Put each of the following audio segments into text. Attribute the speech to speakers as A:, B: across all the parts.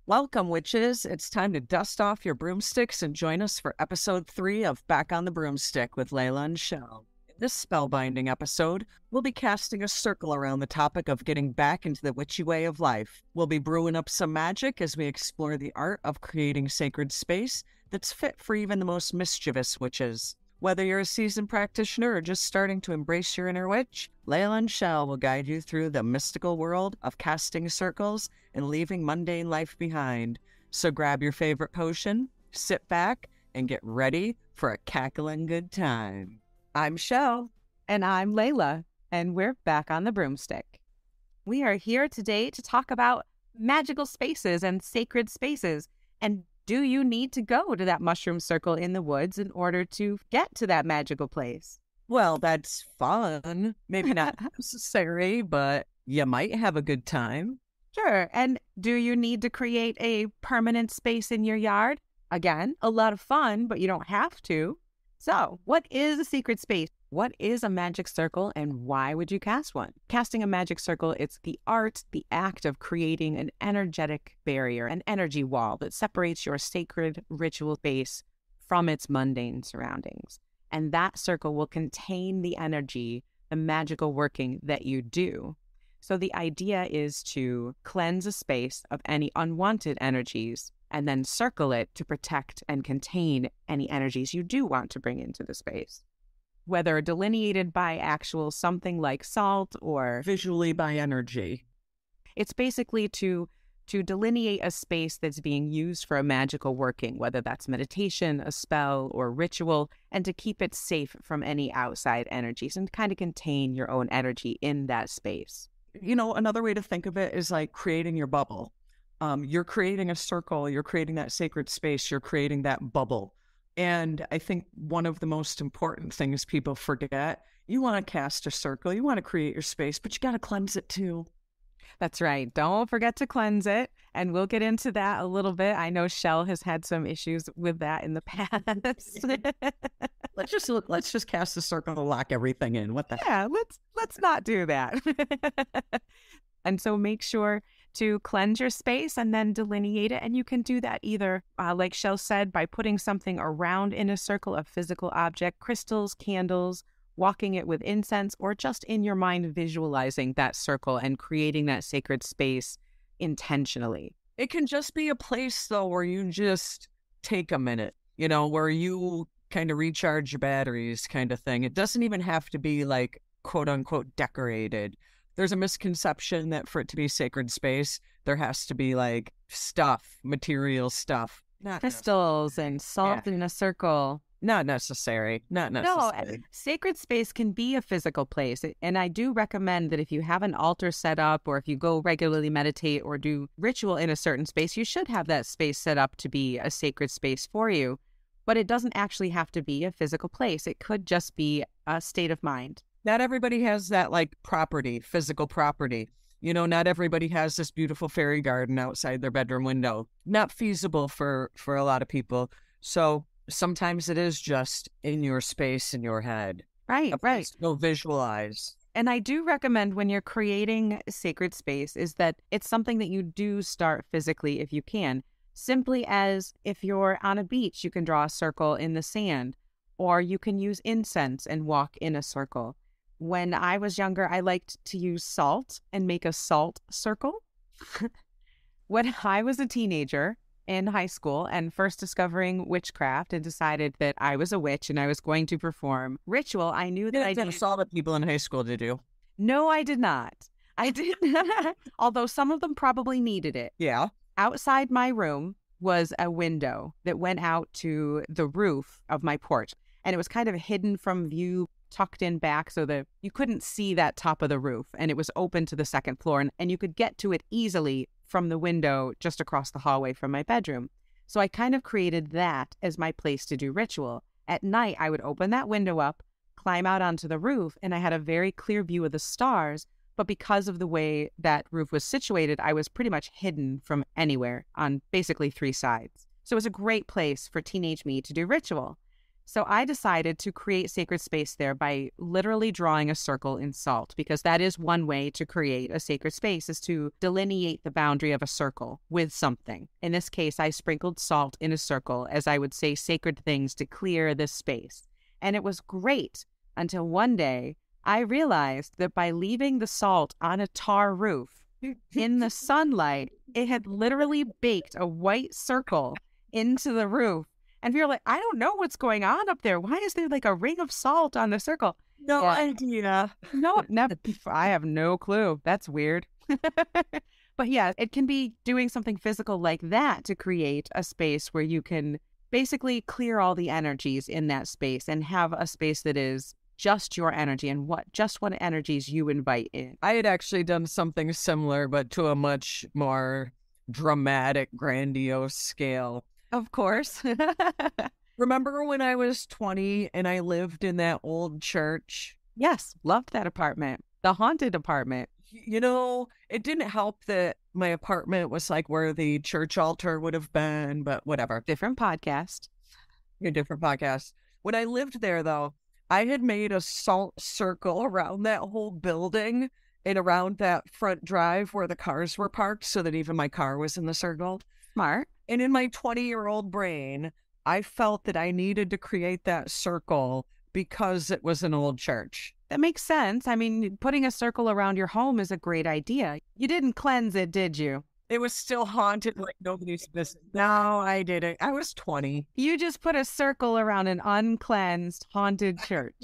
A: Welcome, witches. It's time to dust off your broomsticks and join us for episode 3 of Back on the Broomstick with Laylla and Chelle. In this spellbinding episode, we'll be casting a circle around the topic of getting back into the witchy way of life. We'll be brewing up some magic as we explore the art of creating sacred space that's fit for even the most mischievous witches. Whether you're a seasoned practitioner or just starting to embrace your inner witch, Laylla and Chelle will guide you through the mystical world of casting circles and leaving mundane life behind. So grab your favorite potion, sit back, and get ready for a cackling good time. I'm Chelle.
B: And I'm Laylla, and we're back on the broomstick. We are here today to talk about magical spaces and sacred spaces. And do you need to go to that mushroom circle in the woods in order to get to that magical place?
A: Well, that's fun. Maybe not necessary, but you might have a good time.
B: Sure. And do you need to create a permanent space in your yard? Again, a lot of fun, but you don't have to. So, what is a secret space? What is a magic circle, and why would you cast one? Casting a magic circle, it's the art, the act of creating an energetic barrier, an energy wall that separates your sacred ritual space from its mundane surroundings. And that circle will contain the energy, the magical working that you do. So the idea is to cleanse a space of any unwanted energies and then circle it to protect and contain any energies you do want to bring into the space. Whether delineated by actual something like salt or
A: Visually by energy.
B: it's basically to delineate a space that's being used for a magical working, whether that's meditation, a spell, or ritual, and to keep it safe from any outside energies and kind of contain your own energy in that space.
A: You know, another way to think of it is like creating your bubble. You're creating a circle, you're creating that sacred space, you're creating that bubble. And I think one of the most important things people forget, you want to cast a circle, you want to create your space, but you got to cleanse it too.
B: That's right. Don't forget to cleanse it. And we'll get into that a little bit. I know Chelle has had some issues with that in the past.
A: Let's just cast a circle to lock everything in. What the heck?
B: Yeah, let's not do that. And so make sure to cleanse your space and then delineate it. And you can do that either, like Chelle said, by putting something around in a circle, a physical object, crystals, candles, walking it with incense, or just in your mind visualizing that circle and creating that sacred space intentionally.
A: It can just be a place, though, where you just take a minute, you know, where you kind of recharge your batteries kind of thing. It doesn't even have to be like, quote unquote, decorated. There's a misconception that for it to be sacred space, there has to be like stuff, material stuff. Not
B: Crystals and salt in a circle.
A: Not necessary. Not necessary.
B: No, sacred space can be a physical place. And I do recommend that if you have an altar set up or if you go regularly meditate or do ritual in a certain space, you should have that space set up to be a sacred space for you. But it doesn't actually have to be a physical place. It could just be a state of mind.
A: Not everybody has that like property, physical property. You know, not everybody has this beautiful fairy garden outside their bedroom window. Not feasible for a lot of people. So sometimes it is just in your space, in your head.
B: Right.
A: Go visualize.
B: And I do recommend when you're creating sacred space is that it's something that you do start physically if you can. Simply as if you're on a beach, you can draw a circle in the sand, or you can use incense and walk in a circle. When I was younger, I liked to use salt and make a salt circle. When I was a teenager, in high school and first discovering witchcraft and decided that I was a witch and I was going to perform ritual, I knew that I
A: didn't saw the people in high school, did you?
B: No, I did not. I did not. Although some of them probably needed it.
A: Yeah.
B: Outside my room was a window that went out to the roof of my porch. And it was kind of hidden from view, tucked in back so that you couldn't see that top of the roof. And it was open to the second floor and you could get to it easily from the window just across the hallway from my bedroom. So I kind of created that as my place to do ritual. At night, I would open that window up, climb out onto the roof, and I had a very clear view of the stars. But because of the way that roof was situated, I was pretty much hidden from anywhere on basically 3 sides. So it was a great place for teenage me to do ritual. So I decided to create sacred space there by literally drawing a circle in salt, because that is one way to create a sacred space, is to delineate the boundary of a circle with something. In this case, I sprinkled salt in a circle, as I would say sacred things to clear this space. And it was great until one day I realized that by leaving the salt on a tar roof in the sunlight, it had literally baked a white circle into the roof. And we were like, I don't know what's going on up there. Why is there like a ring of salt on the circle?
A: No idea.
B: No, never. I have no clue. That's weird. But yeah, it can be doing something physical like that to create a space where you can basically clear all the energies in that space and have a space that is just your energy and what energies you invite in.
A: I had actually done something similar, but to a much more dramatic, grandiose scale.
B: Of course.
A: Remember when I was 20 and I lived in that old church?
B: Yes, loved that apartment. The haunted apartment.
A: You know, it didn't help that my apartment was like where the church altar would have been, but whatever.
B: Different podcast.
A: A different podcast. When I lived there, though, I had made a salt circle around that whole building and around that front drive where the cars were parked so that even my car was in the circle.
B: Smart.
A: And in my 20-year-old brain, I felt that I needed to create that circle because it was an old church.
B: That makes sense. I mean, putting a circle around your home is a great idea. You didn't cleanse it, did you?
A: It was still haunted like nobody's business. No, I didn't. I was 20.
B: You just put a circle around an uncleansed, haunted church.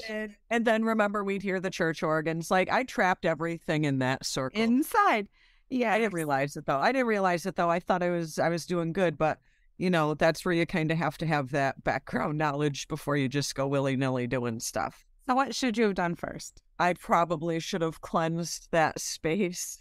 A: And then remember, we'd hear the church organs. Like, I trapped everything in that circle.
B: Inside. Yeah.
A: I didn't realize it, though. I thought I was doing good. But, you know, that's where you kind of have to have that background knowledge before you just go willy-nilly doing stuff.
B: So what should you have done first?
A: I probably should have cleansed that space.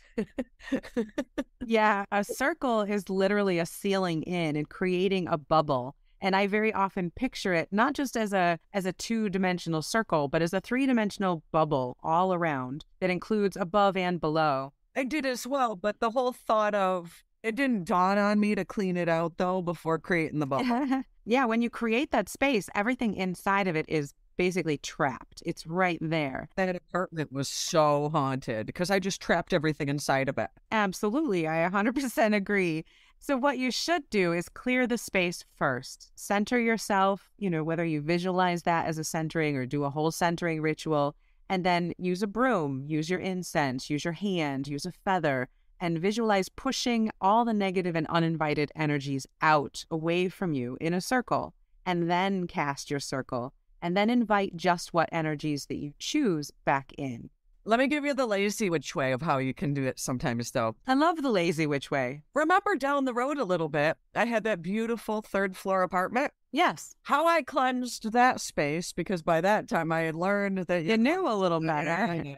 B: Yeah, a circle is literally a sealing in and creating a bubble. And I very often picture it not just as a two-dimensional circle, but as a three-dimensional bubble all around that includes above and below.
A: I did as well, but the whole thought of it didn't dawn on me to clean it out, though, before creating the bubble.
B: Yeah, when you create that space, everything inside of it is basically trapped. It's right there.
A: That apartment was so haunted because I just trapped everything inside of it.
B: Absolutely. I 100% agree. So what you should do is clear the space first. Center yourself, whether you visualize that as a centering or do a whole centering ritual, and then use a broom, use your incense, use your hand, use a feather, and visualize pushing all the negative and uninvited energies out, away from you in a circle, and then cast your circle. And then invite just what energies that you choose back in.
A: Let me give you the lazy witch way of how you can do it sometimes, though.
B: I love the lazy witch way.
A: Remember down the road a little bit, I had that beautiful third-floor apartment?
B: Yes.
A: How I cleansed that space, because by that time I had learned that...
B: You knew a little better.
A: Yeah.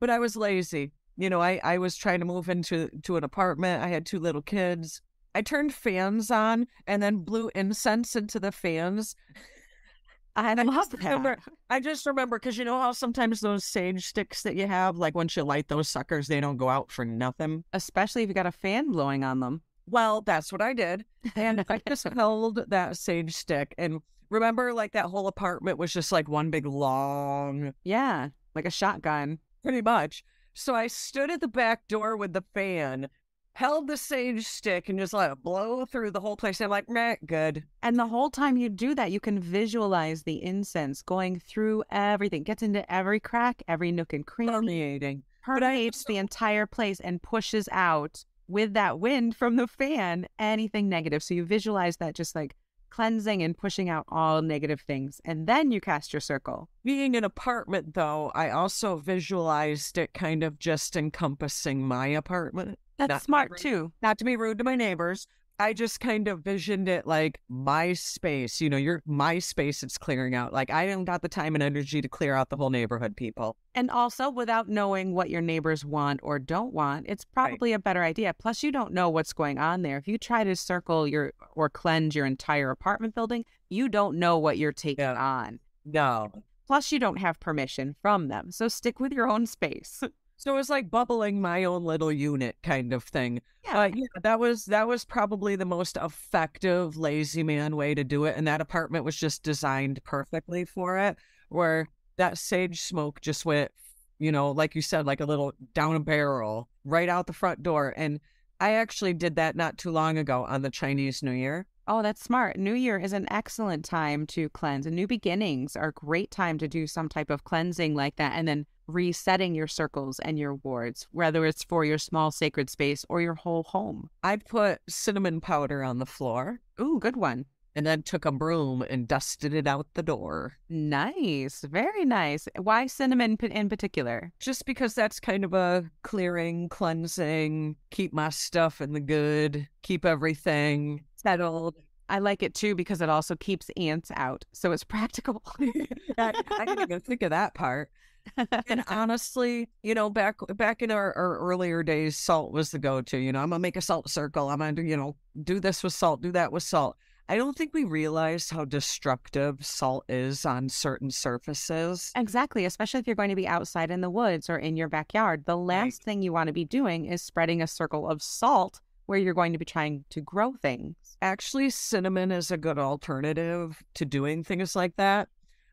A: But I was lazy. I was trying to move into an apartment. I had 2 little kids. I turned fans on and then blew incense into the fans.
B: I love that.
A: I just remember, because you know how sometimes those sage sticks that you have, like once you light those suckers, they don't go out for nothing.
B: Especially if you got a fan blowing on them.
A: Well, that's what I did. And I just held that sage stick. And remember, like that whole apartment was just like one big long...
B: Yeah, like a shotgun.
A: Pretty much. So I stood at the back door with the fan, held the sage stick, and just let it blow through the whole place. And I'm like, meh, good.
B: And the whole time you do that, you can visualize the incense going through everything, gets into every crack, every nook and cranny, permeates the entire place and pushes out with that wind from the fan anything negative. So you visualize that just like cleansing and pushing out all negative things. And then you cast your circle.
A: Being an apartment, though, I also visualized it kind of just encompassing my apartment.
B: That's smart, too.
A: Not to be rude to my neighbors. I just kind of visioned it like my space. My space it's clearing out. Like, I haven't got the time and energy to clear out the whole neighborhood, people.
B: And also, without knowing what your neighbors want or don't want, it's probably a better idea. Plus, you don't know what's going on there. If you try to circle or cleanse your entire apartment building, you don't know what you're taking on.
A: No.
B: Plus, you don't have permission from them. So stick with your own space.
A: So it was like bubbling my own little unit kind of thing.
B: Yeah.
A: Yeah, that was probably the most effective lazy man way to do it. And that apartment was just designed perfectly for it, where that sage smoke just went, like you said, like a little down a barrel right out the front door. And I actually did that not too long ago on the Chinese New Year.
B: Oh, that's smart. New Year is an excellent time to cleanse, and new beginnings are a great time to do some type of cleansing like that, and then resetting your circles and your wards, whether it's for your small sacred space or your whole home.
A: I put cinnamon powder on the floor
B: Ooh, good one.
A: and then took a broom and dusted it out the door.
B: Nice. Very nice. Why cinnamon in particular?
A: Just because that's kind of a clearing, cleansing, keep my stuff in the good, keep everything settled.
B: I like it too because it also keeps ants out, so it's practical.
A: I didn't even think of that part. And honestly, back in our earlier days, salt was the go-to. I'm gonna make a salt circle. I'm gonna, do this with salt, do that with salt. I don't think we realized how destructive salt is on certain surfaces.
B: Exactly, especially if you're going to be outside in the woods or in your backyard. The last thing you want to be doing is spreading a circle of salt where you're going to be trying to grow things.
A: Actually, cinnamon is a good alternative to doing things like that.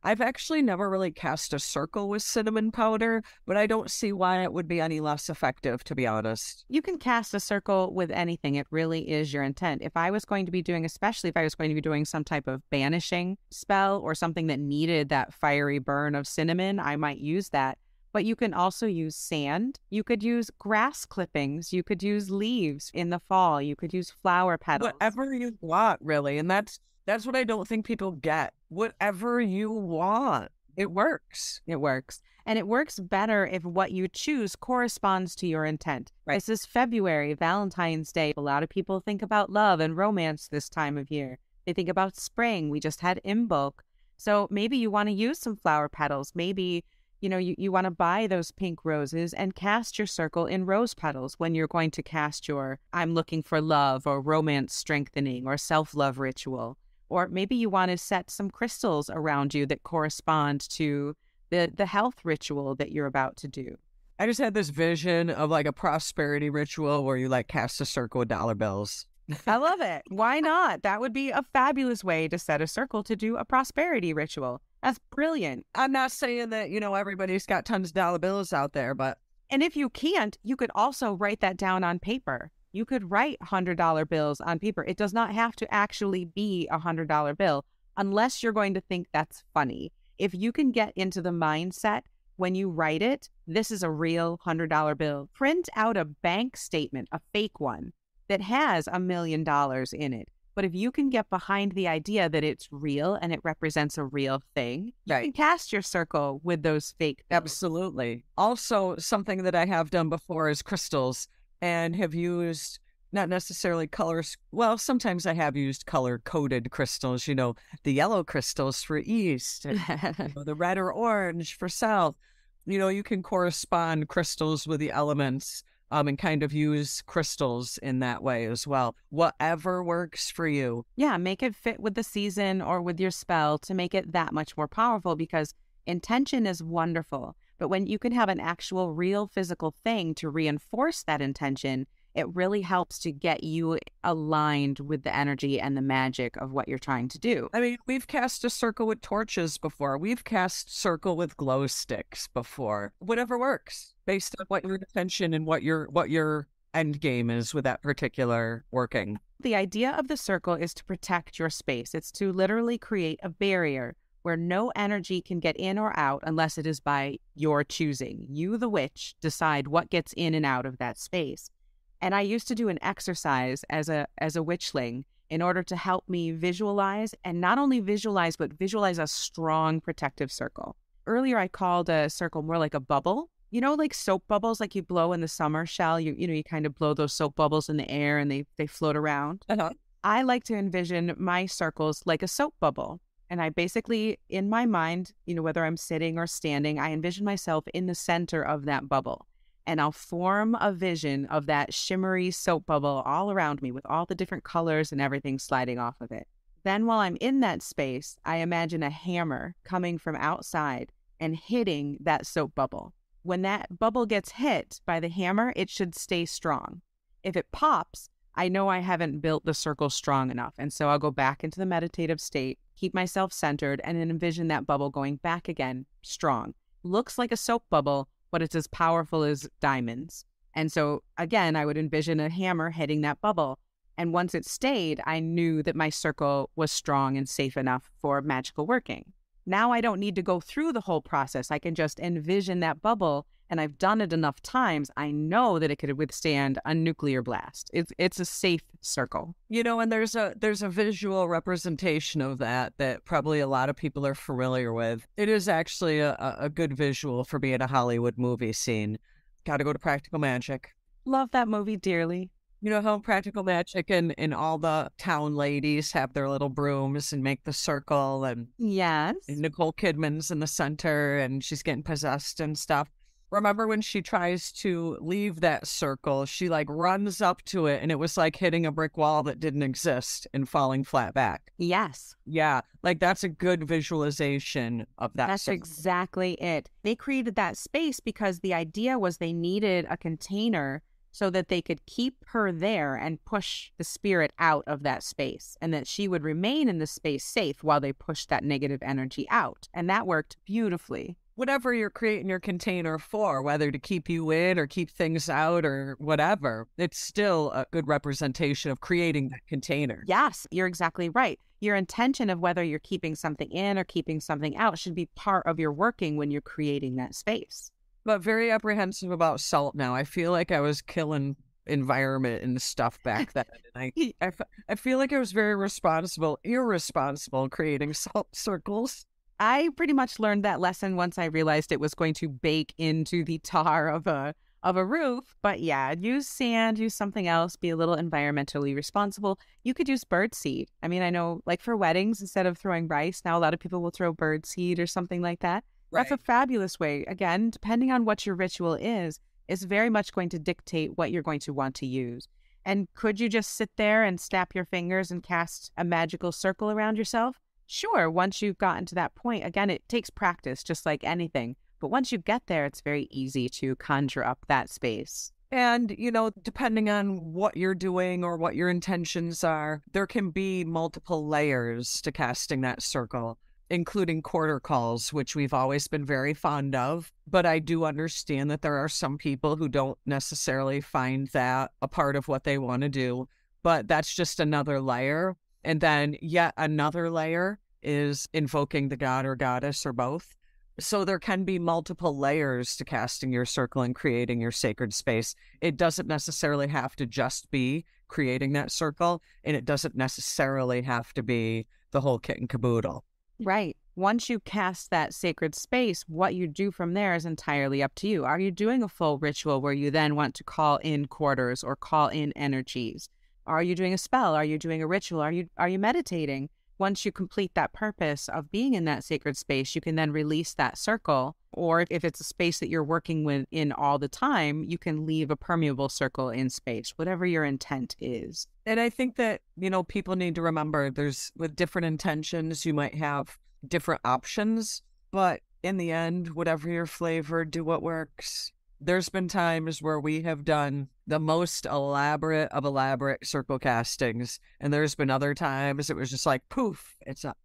A: I've actually never really cast a circle with cinnamon powder, but I don't see why it would be any less effective, to be honest.
B: You can cast a circle with anything. It really is your intent. Especially if I was going to be doing some type of banishing spell or something that needed that fiery burn of cinnamon, I might use that. But you can also use sand. You could use grass clippings. You could use leaves in the fall. You could use flower petals.
A: Whatever you want, really. And that's what I don't think people get. Whatever you want. It works.
B: It works. And it works better if what you choose corresponds to your intent.
A: Right.
B: This is February, Valentine's Day. A lot of people think about love and romance this time of year. They think about spring. We just had Imbolc. So maybe you want to use some flower petals. Maybe you want to buy those pink roses and cast your circle in rose petals when you're going to cast your I'm looking for love or romance strengthening or self-love ritual. Or maybe you want to set some crystals around you that correspond to the health ritual that you're about to do.
A: I just had this vision of like a prosperity ritual where you like cast a circle with dollar bills.
B: I love it. Why not? That would be a fabulous way to set a circle to do a prosperity ritual. That's brilliant.
A: I'm not saying that, everybody's got tons of dollar bills out there, but...
B: And if you can't, you could also write that down on paper. You could write $100 bills on paper. It does not have to actually be a $100 bill unless you're going to think that's funny. If you can get into the mindset when you write it, this is a real $100 bill. Print out a bank statement, a fake one, that has $1 million in it. But if you can get behind the idea that it's real and it represents a real thing, you can cast your circle with those fake bills.
A: Absolutely. Also, something that I have done before is crystals and have used not necessarily colors. Well, sometimes I have used color-coded crystals, the yellow crystals for east, and, the red or orange for south. You can correspond crystals with the elements. And kind of use crystals in that way as well. Whatever works for you.
B: Yeah, make it fit with the season or with your spell to make it that much more powerful, because intention is wonderful. But when you can have an actual real physical thing to reinforce that intention, it really helps to get you aligned with the energy and the magic of what you're trying to do.
A: I mean, we've cast a circle with torches before. We've cast circle with glow sticks before. Whatever works, based on what your intention and what your end game is with that particular working.
B: The idea of the circle is to protect your space. It's to literally create a barrier where no energy can get in or out unless it is by your choosing. You, the witch, decide what gets in and out of that space. And I used to do an exercise as a witchling in order to help me visualize, and not only visualize, but visualize a strong protective circle. Earlier, I called a circle more like a bubble. Like soap bubbles, like you blow in the summer, Chelle. You kind of blow those soap bubbles in the air and they float around.
A: Uh-huh.
B: I like to envision my circles like a soap bubble. And I basically, in my mind, whether I'm sitting or standing, I envision myself in the center of that bubble. And I'll form a vision of that shimmery soap bubble all around me with all the different colors and everything sliding off of it. Then while I'm in that space, I imagine a hammer coming from outside and hitting that soap bubble. when that bubble gets hit by the hammer, it should stay strong. If it pops, I know I haven't built the circle strong enough. And so I'll go back into the meditative state, keep myself centered, and then envision that bubble going back again, strong. Looks like a soap bubble, but it's as powerful as diamonds. And so, again, I would envision a hammer hitting that bubble. And once it stayed, I knew that my circle was strong and safe enough for magical working. Now I don't need to go through the whole process. I can just envision that bubble, and I've done it enough times. I know that it could withstand a nuclear blast. It's a safe circle.
A: And there's a visual representation of that probably a lot of people are familiar with. It is actually a good visual for being a Hollywood movie scene. Got to go to Practical Magic.
B: Love that movie dearly.
A: You know how Practical Magic and all the town ladies have their little brooms and make the circle, and
B: yes,
A: and Nicole Kidman's in the center and she's getting possessed and stuff. Remember when she tries to leave that circle, she runs up to it and it was like hitting a brick wall that didn't exist and falling flat back.
B: Yes.
A: Yeah, that's a good visualization of that.
B: That's exactly it. They created that space because the idea was they needed a container so that they could keep her there and push the spirit out of that space, and that she would remain in the space safe while they pushed that negative energy out. And that worked beautifully.
A: Whatever you're creating your container for, whether to keep you in or keep things out or whatever, it's still a good representation of creating that container.
B: Yes, you're exactly right. Your intention of whether you're keeping something in or keeping something out should be part of your working when you're creating that space.
A: But very apprehensive about salt now. I feel like I was killing environment and stuff back then. And I feel like I was very irresponsible creating salt circles.
B: I pretty much learned that lesson once I realized it was going to bake into the tar of a roof. But yeah, use sand, use something else, be a little environmentally responsible. You could use birdseed. I mean, I know for weddings, instead of throwing rice, now a lot of people will throw birdseed or something like that. Right. That's a fabulous way. Again, depending on what your ritual is very much going to dictate what you're going to want to use. And could you just sit there and snap your fingers and cast a magical circle around yourself? Sure, once you've gotten to that point, again, it takes practice, just like anything. But once you get there, it's very easy to conjure up that space.
A: And, depending on what you're doing or what your intentions are, there can be multiple layers to casting that circle, including quarter calls, which we've always been very fond of. But I do understand that there are some people who don't necessarily find that a part of what they want to do. But that's just another layer. And then yet another layer is invoking the god or goddess or both. So there can be multiple layers to casting your circle and creating your sacred space. It doesn't necessarily have to just be creating that circle, and it doesn't necessarily have to be the whole kit and caboodle.
B: Right. Once you cast that sacred space, what you do from there is entirely up to you. Are you doing a full ritual where you then want to call in quarters or call in energies? Are you doing a spell? Are you doing a ritual? Are you meditating? Once you complete that purpose of being in that sacred space, you can then release that circle. Or if it's a space that you're working with in all the time, you can leave a permeable circle in space, whatever your intent is.
A: And I think that, people need to remember with different intentions, you might have different options, but in the end, whatever your flavor, do what works. There's been times where we have done the most elaborate of elaborate circle castings, and there's been other times it was just like, poof, it's up.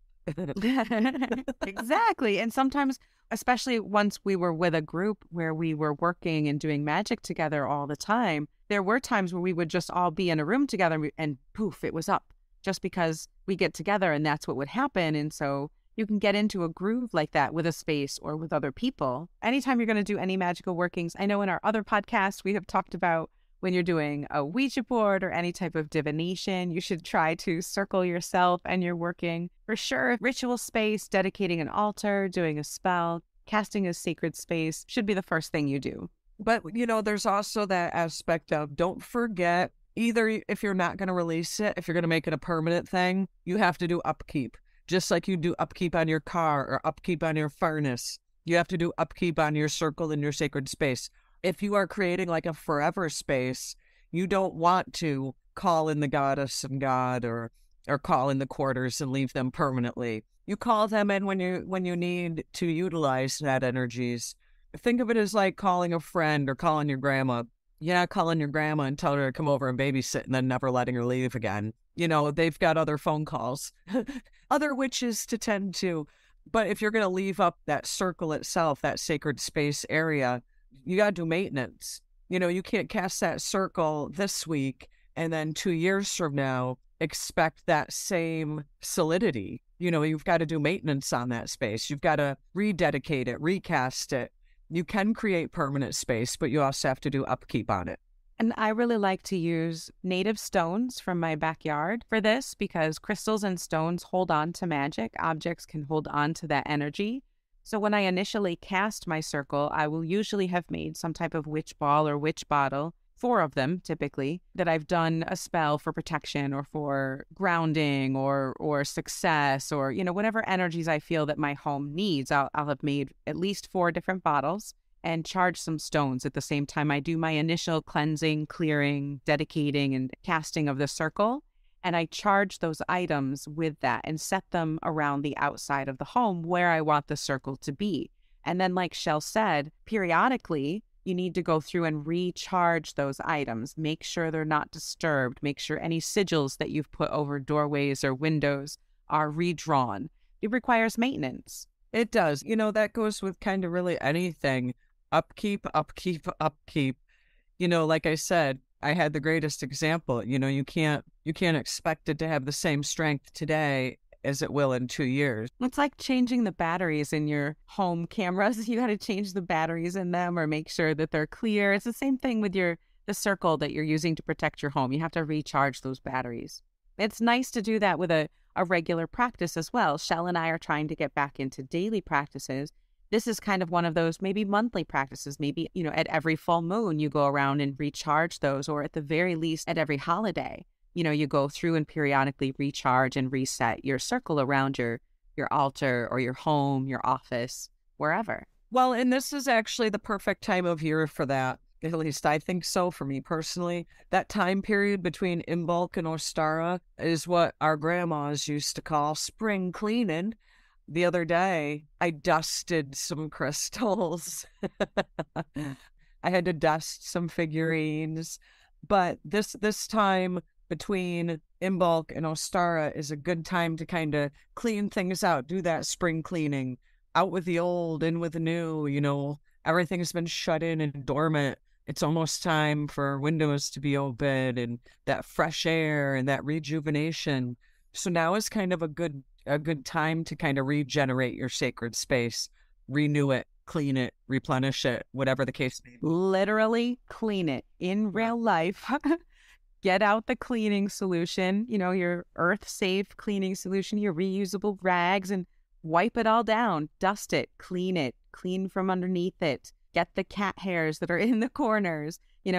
B: Exactly. And sometimes, especially once we were with a group where we were working and doing magic together all the time, there were times where we would just all be in a room together and poof, it was up, just because we get together and that's what would happen. And so you can get into a groove like that with a space or with other people. Anytime you're going to do any magical workings, I know in our other podcasts, we have talked about when you're doing a Ouija board or any type of divination, you should try to circle yourself and you're working. For sure, ritual space, dedicating an altar, doing a spell, casting a sacred space should be the first thing you do.
A: But, there's also that aspect of don't forget, either if you're not going to release it, if you're going to make it a permanent thing, you have to do upkeep. Just like you do upkeep on your car or upkeep on your furnace, you have to do upkeep on your circle in your sacred space. If you are creating a forever space, you don't want to call in the goddess and god or call in the quarters and leave them permanently. You call them in when you need to utilize that energies. Think of it as like calling a friend or calling your grandma. You're not calling your grandma and telling her to come over and babysit and then never letting her leave again. They've got other phone calls, other witches to tend to. But if you're going to leave up that circle itself, that sacred space area, you got to do maintenance. You can't cast that circle this week and then 2 years from now expect that same solidity. You've got to do maintenance on that space. You've got to rededicate it, recast it. You can create permanent space, but you also have to do upkeep on it.
B: And I really like to use native stones from my backyard for this because crystals and stones hold on to magic. Objects can hold on to that energy. So when I initially cast my circle, I will usually have made some type of witch ball or witch bottle, 4 of them typically, that I've done a spell for protection or for grounding or success or, whatever energies I feel that my home needs. I'll have made at least 4 different bottles and charge some stones at the same time I do my initial cleansing, clearing, dedicating, and casting of the circle. And I charge those items with that and set them around the outside of the home where I want the circle to be. And then, like Chelle said, periodically, you need to go through and recharge those items. Make sure they're not disturbed. Make sure any sigils that you've put over doorways or windows are redrawn. It requires maintenance.
A: It does. That goes with kind of really anything. Upkeep, upkeep, upkeep. Like I said, I had the greatest example. You can't expect it to have the same strength today as it will in 2 years.
B: It's like changing the batteries in your home cameras. You got to change the batteries in them or make sure that they're clear. It's the same thing with the circle that you're using to protect your home. You have to recharge those batteries. It's nice to do that with a regular practice as well. Chelle and I are trying to get back into daily practices. This is kind of one of those maybe monthly practices. Maybe, at every full moon, you go around and recharge those, or at the very least at every holiday. You go through and periodically recharge and reset your circle around your altar or your home, your office, wherever.
A: Well, and this is actually the perfect time of year for that. At least I think so for me personally. That time period between Imbolc and Ostara is what our grandmas used to call spring cleaning. The other day, I dusted some crystals. I had to dust some figurines. But this time between Imbolc and Ostara is a good time to kind of clean things out, do that spring cleaning, out with the old, in with the new. Everything's been shut in and dormant. It's almost time for windows to be open and that fresh air and that rejuvenation. So now is kind of a good time to kind of regenerate your sacred space, renew it, clean it, replenish it, whatever the case may be.
B: Literally clean it in real life. Get out the cleaning solution, your earth-safe cleaning solution, your reusable rags, and wipe it all down. Dust it, clean from underneath it. Get the cat hairs that are in the corners,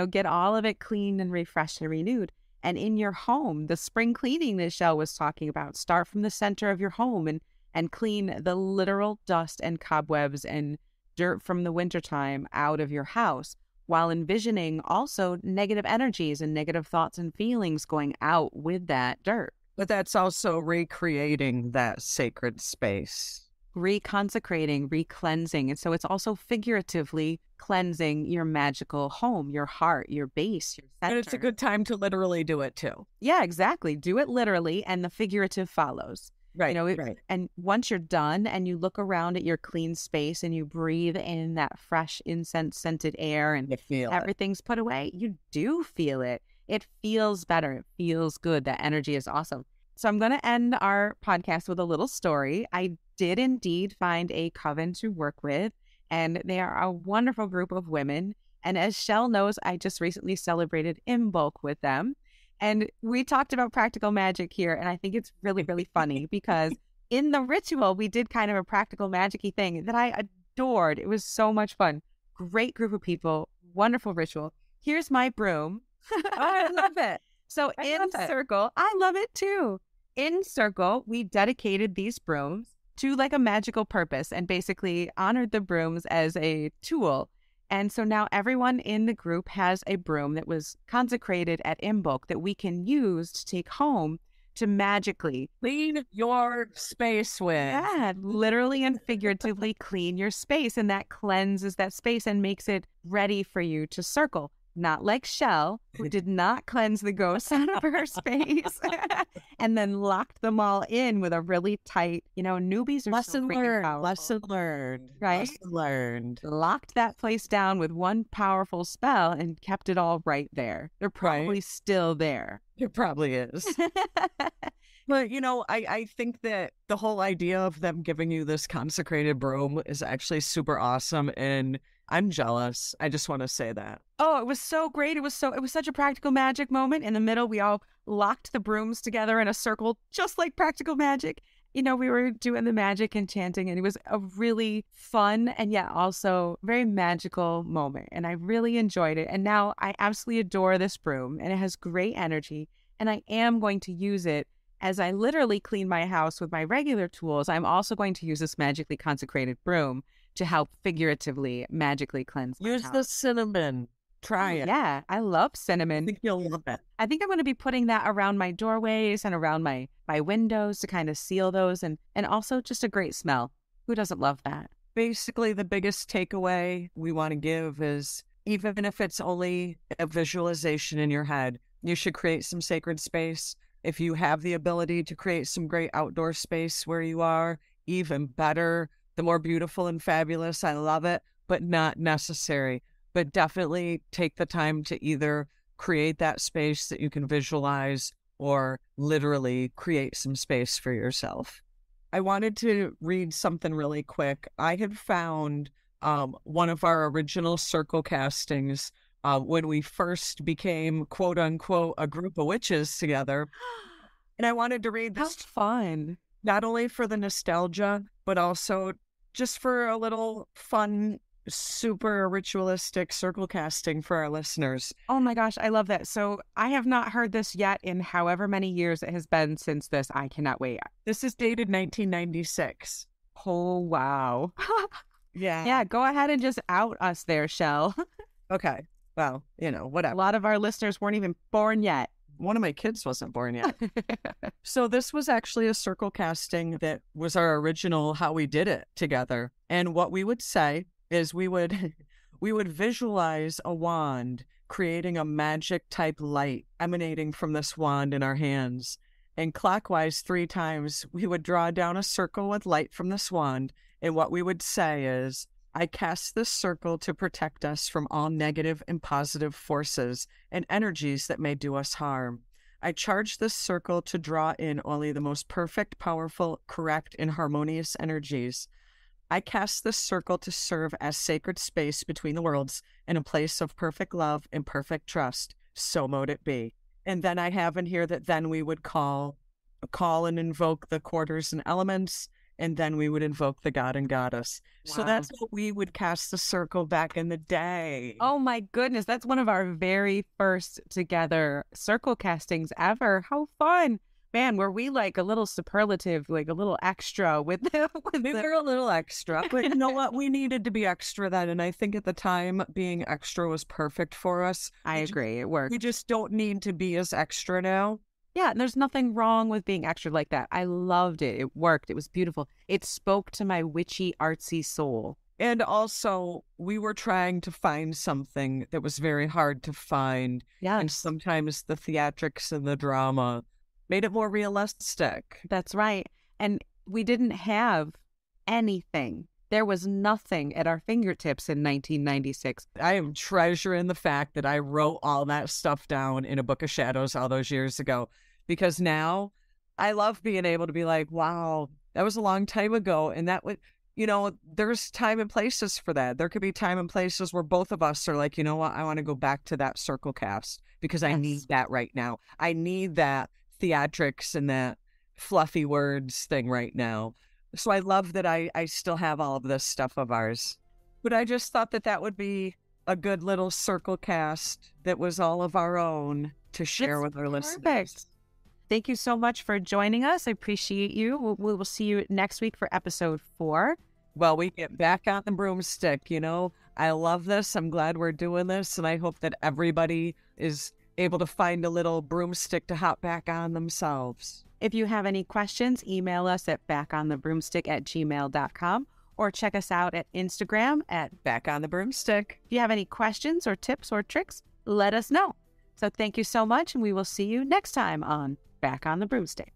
B: get all of it cleaned and refreshed and renewed. And in your home, the spring cleaning that Chelle was talking about, start from the center of your home and clean the literal dust and cobwebs and dirt from the wintertime out of your house, while envisioning also negative energies and negative thoughts and feelings going out with that dirt.
A: But that's also recreating that sacred space.
B: Reconsecrating, recleansing. And so it's also figuratively cleansing your magical home, your heart, your base, your center.
A: And it's a good time to literally do it too.
B: Yeah, exactly. Do it literally and the figurative follows.
A: Right, right.
B: And once you're done and you look around at your clean space and you breathe in that fresh incense-scented air and everything's put away, you do feel it. It feels better. It feels good. That energy is awesome. So I'm going to end our podcast with a little story. I did indeed find a coven to work with, and they are a wonderful group of women. And as Chelle knows, I just recently celebrated Imbolc with them. And we talked about practical magic here, and I think it's really, really funny because in the ritual, we did kind of a practical magic-y thing that I adored. It was so much fun. Great group of people, wonderful ritual. Here's my broom.
A: I love it.
B: So in circle, I love it too. In circle, we dedicated these brooms to like a magical purpose and basically honored the brooms as a tool. And so now everyone in the group has a broom that was consecrated at Imbolc that we can use to take home to magically
A: clean your space with.
B: Yeah, literally and figuratively clean your space. And that cleanses that space and makes it ready for you to circle. Not like Chelle, who did not cleanse the ghosts out of her space and then locked them all in with a really tight, newbies are so freaking powerful.
A: Lesson learned.
B: Right?
A: Lesson learned.
B: Locked that place down with one powerful spell and kept it all right there. They're probably still there.
A: It probably is. But, I think that the whole idea of them giving you this consecrated broom is actually super awesome. And I'm jealous. I just want to say that.
B: Oh, it was so great. It was such a practical magic moment. In the middle, we all locked the brooms together in a circle, just like practical magic. We were doing the magic and chanting, and it was a really fun and yet also very magical moment. And I really enjoyed it. And now I absolutely adore this broom, and it has great energy. And I am going to use it as I literally clean my house with my regular tools. I'm also going to use this magically consecrated broom to help figuratively, magically cleanse my
A: Use
B: house.
A: the cinnamon. Try it.
B: Yeah, I love cinnamon.
A: I think you'll love it.
B: I think I'm going to be putting that around my doorways and around my windows to kind of seal those and also just a great smell. Who doesn't love that?
A: Basically, the biggest takeaway we want to give is even if it's only a visualization in your head, you should create some sacred space. If you have the ability to create some great outdoor space where you are, even better. The more beautiful and fabulous, I love it, but not necessary. But definitely take the time to either create that space that you can visualize or literally create some space for yourself. I wanted to read something really quick. I had found one of our original circle castings when we first became, quote unquote, a group of witches together. And I wanted to read this.
B: How fun.
A: Not only for the nostalgia, but also just for a little fun, super ritualistic circle casting for our listeners.
B: Oh my gosh, I love that. So I have not heard this yet in however many years it has been since this. I cannot wait.
A: This is dated 1996.
B: Oh, wow.
A: Yeah.
B: Yeah, go ahead and just out us there, Chelle.
A: Okay. Well, whatever.
B: A lot of our listeners weren't even born yet.
A: One of my kids wasn't born yet. So this was actually a circle casting that was our original how we did it together. And what we would say is we would visualize a wand creating a magic type light emanating from this wand in our hands. And clockwise 3 times, we would draw down a circle with light from this wand. And what we would say is, I cast this circle to protect us from all negative and positive forces and energies that may do us harm. I charge this circle to draw in only the most perfect, powerful, correct, and harmonious energies. I cast this circle to serve as sacred space between the worlds and a place of perfect love and perfect trust. So mote it be. And then I have in here that then we would call and invoke the quarters and elements, and then we would invoke the god and goddess. Wow. So that's what we would cast the circle back in the day.
B: Oh my goodness, that's one of our very first together circle castings ever. How fun. Man, were we like a little superlative, like a little extra with
A: We were a little extra, but you know what? We needed to be extra then, and I think at the time being extra was perfect for us.
B: I agree, it worked.
A: We just don't need to be as extra now.
B: Yeah, and there's nothing wrong with being extra like that. I loved it. It worked. It was beautiful. It spoke to my witchy, artsy soul.
A: And also, we were trying to find something that was very hard to find.
B: Yeah.
A: And sometimes the theatrics and the drama made it more realistic.
B: That's right. And we didn't have anything. There was nothing at our fingertips in 1996.
A: I am treasuring the fact that I wrote all that stuff down in a book of shadows all those years ago, because now I love being able to be like, wow, that was a long time ago. And that would, there's time and places for that. There could be time and places where both of us are like, you know what, I want to go back to that circle cast because I need that right now. I need that theatrics and that fluffy words thing right now. So I love that I still have all of this stuff of ours. But I just thought that would be a good little circle cast that was all of our own to share with our listeners.
B: Thank you so much for joining us. I appreciate you. We will see you next week for episode 4.
A: Well, we get back on the broomstick, I love this. I'm glad we're doing this. And I hope that everybody is able to find a little broomstick to hop back on themselves.
B: If you have any questions, email us at backonthebroomstick@gmail.com or check us out at Instagram at
A: Back on the Broomstick.
B: If you have any questions or tips or tricks, let us know. So thank you so much, and we will see you next time on Back on the Broomstick.